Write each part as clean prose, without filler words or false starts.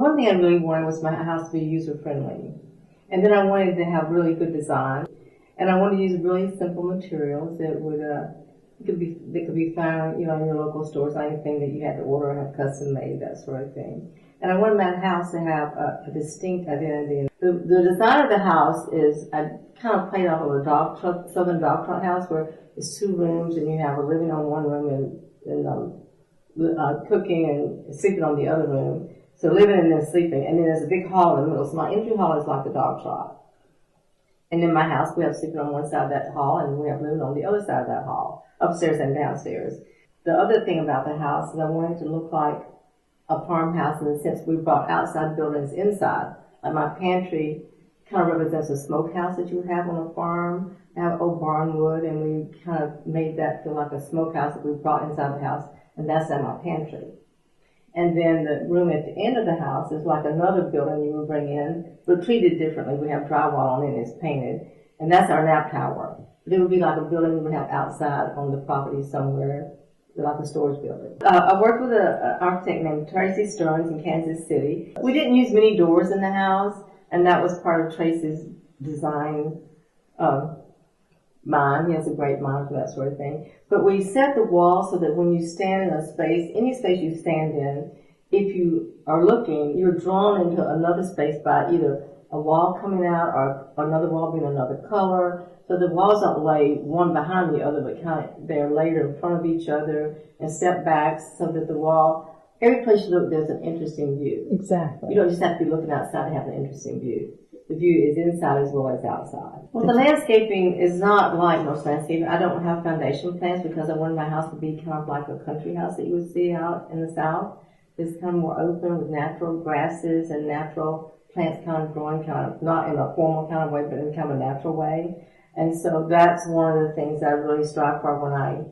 one thing I really wanted was my house to be user-friendly. And then I wanted to have really good design. And I wanted to use really simple materials that would, that could be found, in your local stores, anything that you had to order or have custom made, that sort of thing. And I wanted my house to have a distinct identity. The design of the house is, I kind of played off of a Southern dog trot house where it's 2 rooms and you have a living on one room and cooking and sleeping on the other room. So living and then sleeping. And then there's a big hall in the middle. So my entry hall is like the dog trot. And in my house, we have sleeping on one side of that hall and we have living on the other side of that hall, upstairs and downstairs. The other thing about the house is I wanted it to look like a farmhouse in the sense we brought outside buildings inside. Like my pantry kind of represents a smokehouse that you would have on a farm. I have old barn wood, and we kind of made that feel like a smokehouse that we brought inside the house, and that's in my pantry. And then the room at the end of the house is like another building you would bring in, but treated differently. We have drywall on it and it's painted, and that's our nap tower. But it would be like a building we would have outside on the property somewhere, like a storage building. I worked with an architect named Tracy Stearns in Kansas City. We didn't use many doors in the house, and that was part of Tracy's design mind. He has a great mind for that sort of thing. But we set the wall so that when you stand in a space, any space you stand in, if you are looking, you're drawn into another space by either a wall coming out or another wall being another color. So the walls don't lay one behind the other, but they're laid in front of each other and step back so that the wall, every place you look, there's an interesting view. Exactly. You don't just have to be looking outside to have an interesting view. The view is inside as well as outside. Well, the landscaping is not like most landscaping. I don't have foundation plans because I wanted my house to be kind of like a country house that you would see out in the South. It's kind of more open with natural grasses and natural plants kind of growing kind of, not in a formal kind of way, but in kind of a natural way. And so that's one of the things I really strive for when I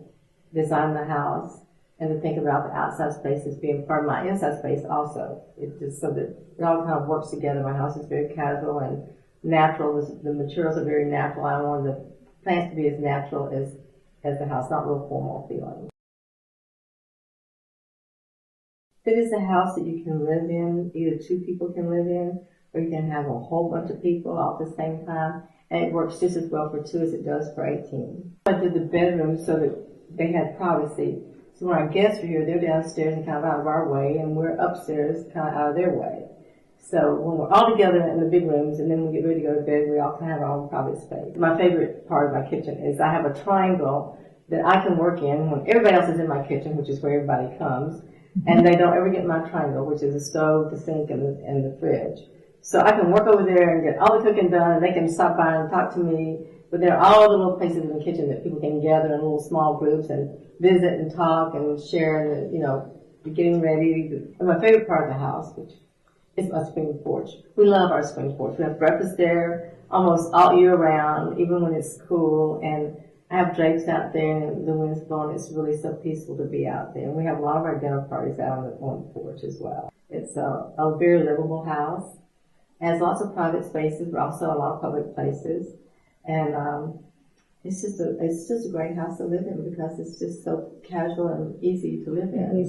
design the house, and to think about the outside space as being part of my inside space also. It's just so that it all kind of works together. My house is very casual and natural. The materials are very natural. I want the plants to be as natural as the house, not real formal feeling. It is a house that you can live in, either 2 people can live in, or you can have a whole bunch of people all at the same time, and it works just as well for 2 as it does for 18. I did the bedrooms so that they had privacy. So when our guests are here, they're downstairs and kind of out of our way, and we're upstairs kind of out of their way. So when we're all together in the big rooms and then we get ready to go to bed, we all kind of have our own private space. My favorite part of my kitchen is I have a triangle that I can work in when everybody else is in my kitchen, which is where everybody comes, and they don't ever get my triangle, which is the stove, the sink, and the fridge. So I can work over there and get all the cooking done, and they can stop by and talk to me. But there are all the little places in the kitchen that people can gather in little small groups and visit and talk and share and, getting ready. And my favorite part of the house, which is my spring porch. We love our spring porch. We have breakfast there almost all year round, even when it's cool. And I have drapes out there and the wind's blowing. It's really so peaceful to be out there. And we have a lot of our dinner parties out on the porch as well. It's a very livable house. It has lots of private spaces, but also a lot of public places. And it's just a great house to live in because it's just so casual and easy to live in.